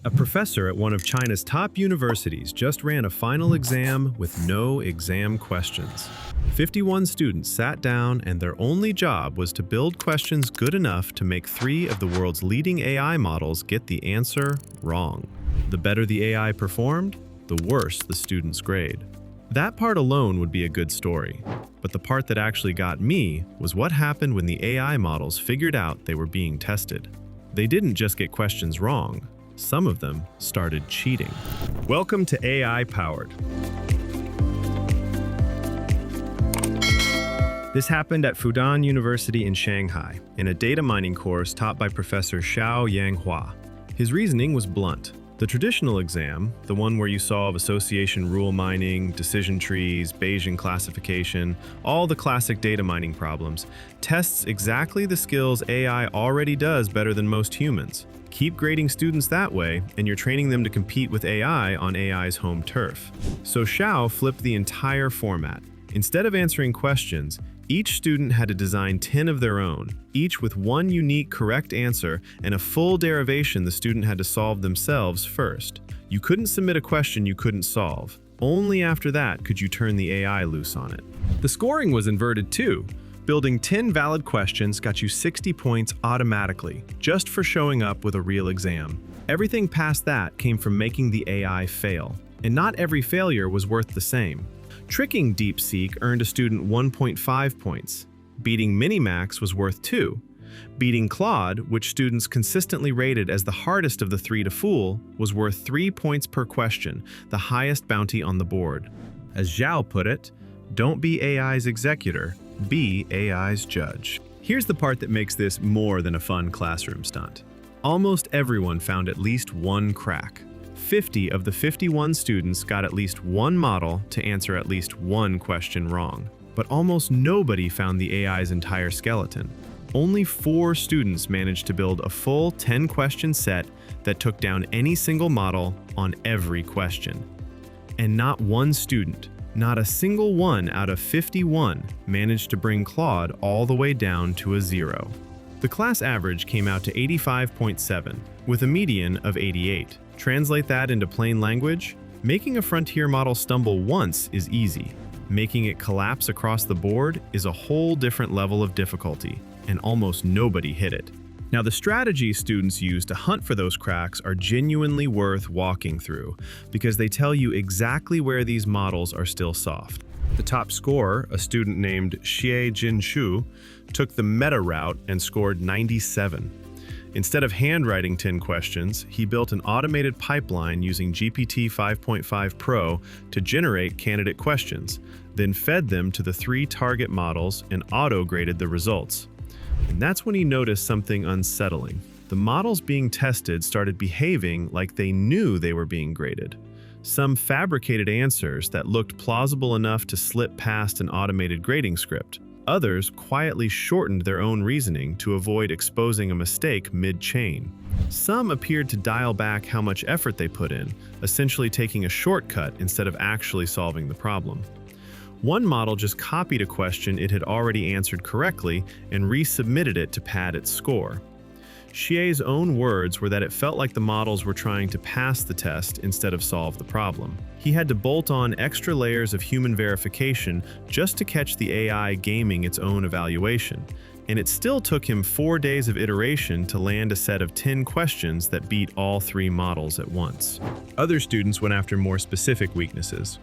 A professor at one of China's top universities just ran a final exam with no exam questions. 51 students sat down and their only job was to build questions good enough to make 3 of the world's leading AI models get the answer wrong. The better the AI performed, the worse the student's grade. That part alone would be a good story, but the part that actually got me was what happened when the AI models figured out they were being tested. They didn't just get questions wrong. Some of them started cheating. Welcome to AI Powered. This happened at Fudan University in Shanghai, in a data mining course taught by Professor Xiao Yanghua. His reasoning was blunt. The traditional exam, the one where you solve association rule mining, decision trees, Bayesian classification, all the classic data mining problems, tests exactly the skills AI already does better than most humans. Keep grading students that way, and you're training them to compete with AI on AI's home turf. So Xiao flipped the entire format. Instead of answering questions, each student had to design 10 of their own, each with one unique correct answer and a full derivation the student had to solve themselves first. You couldn't submit a question you couldn't solve. Only after that could you turn the AI loose on it. The scoring was inverted too. Building 10 valid questions got you 60 points automatically, just for showing up with a real exam. Everything past that came from making the AI fail, and not every failure was worth the same. Tricking DeepSeek earned a student 1.5 points. Beating Minimax was worth 2. Beating Claude, which students consistently rated as the hardest of the 3 to fool, was worth 3 points per question, the highest bounty on the board. As Zhao put it, don't be AI's executor, be AI's judge. Here's the part that makes this more than a fun classroom stunt. Almost everyone found at least one crack. 50 of the 51 students got at least one model to answer at least one question wrong. But almost nobody found the AI's entire skeleton. Only 4 students managed to build a full 10-question set that took down any single model on every question. And not one student, not a single one out of 51, managed to bring Claude all the way down to a 0. The class average came out to 85.7, with a median of 88. Translate that into plain language, making a frontier model stumble once is easy. Making it collapse across the board is a whole different level of difficulty, and almost nobody hit it. Now, the strategies students use to hunt for those cracks are genuinely worth walking through, because they tell you exactly where these models are still soft. The top scorer, a student named Xie Jinshu, took the meta route and scored 97. Instead of handwriting 10 questions, he built an automated pipeline using GPT 5.5 Pro to generate candidate questions, then fed them to the 3 target models and auto-graded the results. And that's when he noticed something unsettling. The models being tested started behaving like they knew they were being graded. Some fabricated answers that looked plausible enough to slip past an automated grading script. Others quietly shortened their own reasoning to avoid exposing a mistake mid-chain. Some appeared to dial back how much effort they put in, essentially taking a shortcut instead of actually solving the problem. One model just copied a question it had already answered correctly and resubmitted it to pad its score. Xie's own words were that it felt like the models were trying to pass the test instead of solve the problem. He had to bolt on extra layers of human verification just to catch the AI gaming its own evaluation, and it still took him 4 days of iteration to land a set of 10 questions that beat all 3 models at once. Other students went after more specific weaknesses.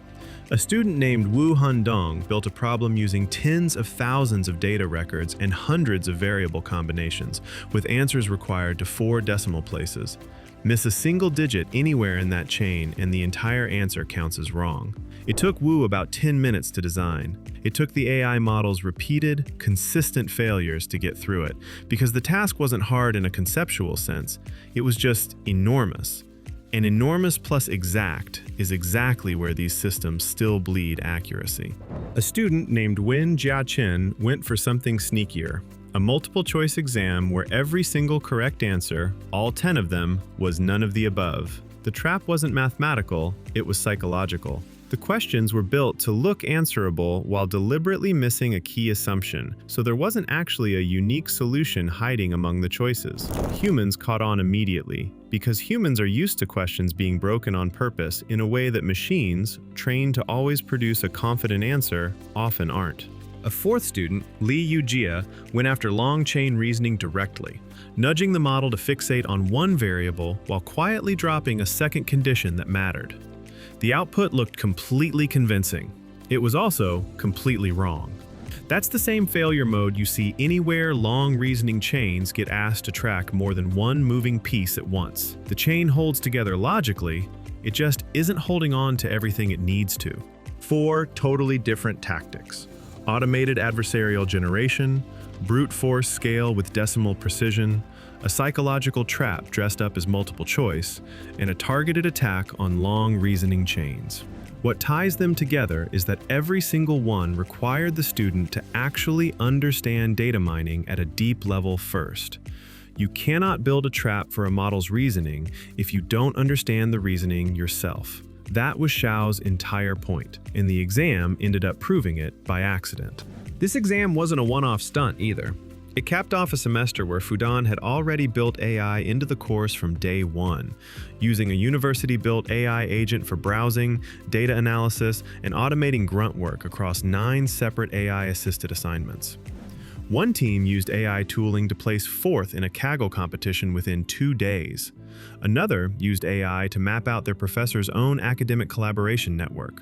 A student named Wu Hundong built a problem using tens of thousands of data records and hundreds of variable combinations, with answers required to 4 decimal places. Miss a single digit anywhere in that chain and the entire answer counts as wrong. It took Wu about 10 minutes to design. It took the AI model's repeated, consistent failures to get through it, because the task wasn't hard in a conceptual sense, it was just enormous. And enormous plus exact is exactly where these systems still bleed accuracy. A student named Wen Jiaqin went for something sneakier, a multiple-choice exam where every single correct answer, all 10 of them, was none of the above. The trap wasn't mathematical, it was psychological. The questions were built to look answerable while deliberately missing a key assumption, so there wasn't actually a unique solution hiding among the choices. Humans caught on immediately, because humans are used to questions being broken on purpose in a way that machines, trained to always produce a confident answer, often aren't. A fourth student, Lee Yujia, went after long-chain reasoning directly, nudging the model to fixate on one variable while quietly dropping a second condition that mattered. The output looked completely convincing. It was also completely wrong. That's the same failure mode you see anywhere long reasoning chains get asked to track more than one moving piece at once. The chain holds together logically, it just isn't holding on to everything it needs to. 4 totally different tactics. Automated adversarial generation, brute force scale with decimal precision, a psychological trap dressed up as multiple choice, and a targeted attack on long reasoning chains. What ties them together is that every single one required the student to actually understand data mining at a deep level first. You cannot build a trap for a model's reasoning if you don't understand the reasoning yourself. That was Xiao's entire point, and the exam ended up proving it by accident. This exam wasn't a one-off stunt either. It capped off a semester where Fudan had already built AI into the course from day one, using a university-built AI agent for browsing, data analysis, and automating grunt work across 9 separate AI-assisted assignments. One team used AI tooling to place 4th in a Kaggle competition within 2 days. Another used AI to map out their professor's own academic collaboration network.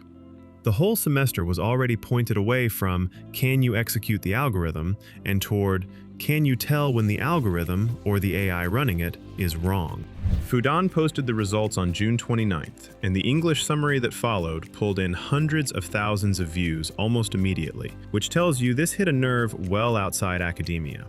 The whole semester was already pointed away from "can you execute the algorithm" and toward "can you tell when the algorithm, or the AI running it, is wrong?" Fudan posted the results on June 29th, and the English summary that followed pulled in hundreds of thousands of views almost immediately, which tells you this hit a nerve well outside academia.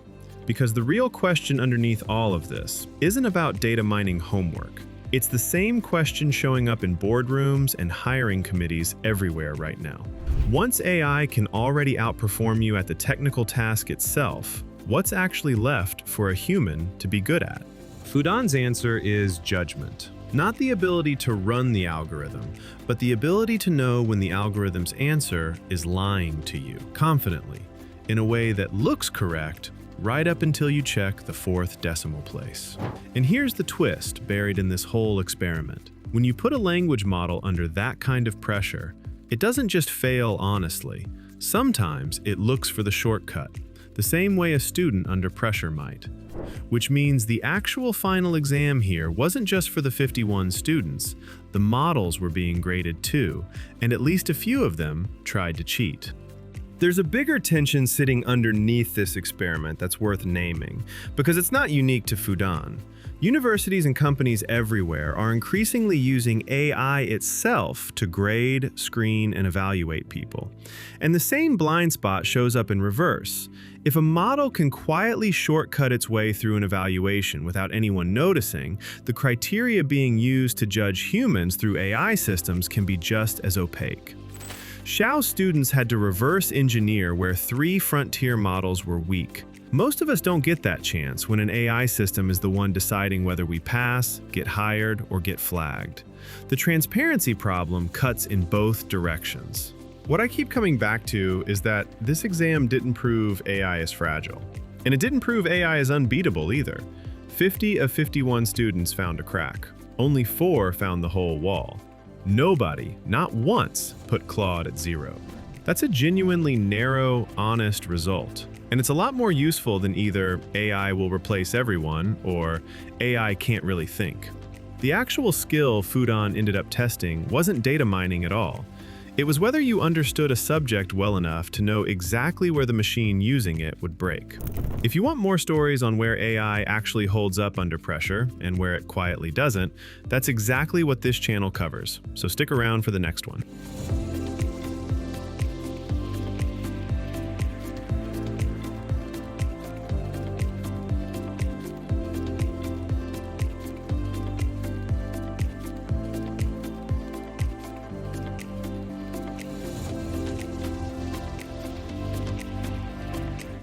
Because the real question underneath all of this isn't about data mining homework. It's the same question showing up in boardrooms and hiring committees everywhere right now. Once AI can already outperform you at the technical task itself, what's actually left for a human to be good at? Fudan's answer is judgment. Not the ability to run the algorithm, but the ability to know when the algorithm's answer is lying to you, confidently, in a way that looks correct, right up until you check the 4th decimal place. And here's the twist buried in this whole experiment. When you put a language model under that kind of pressure, it doesn't just fail honestly. Sometimes it looks for the shortcut, the same way a student under pressure might. Which means the actual final exam here wasn't just for the 51 students, the models were being graded too, and at least a few of them tried to cheat. There's a bigger tension sitting underneath this experiment that's worth naming, because it's not unique to Fudan. Universities and companies everywhere are increasingly using AI itself to grade, screen, and evaluate people. And the same blind spot shows up in reverse. If a model can quietly shortcut its way through an evaluation without anyone noticing, the criteria being used to judge humans through AI systems can be just as opaque. Xiao's students had to reverse engineer where 3 frontier models were weak. Most of us don't get that chance when an AI system is the one deciding whether we pass, get hired, or get flagged. The transparency problem cuts in both directions. What I keep coming back to is that this exam didn't prove AI is fragile. And it didn't prove AI is unbeatable either. 50 of 51 students found a crack. Only 4 found the whole wall. Nobody, not once, put Claude at 0. That's a genuinely narrow, honest result. And it's a lot more useful than either AI will replace everyone or AI can't really think. The actual skill Fudan ended up testing wasn't data mining at all. It was whether you understood a subject well enough to know exactly where the machine using it would break. If you want more stories on where AI actually holds up under pressure and where it quietly doesn't, that's exactly what this channel covers, so stick around for the next one.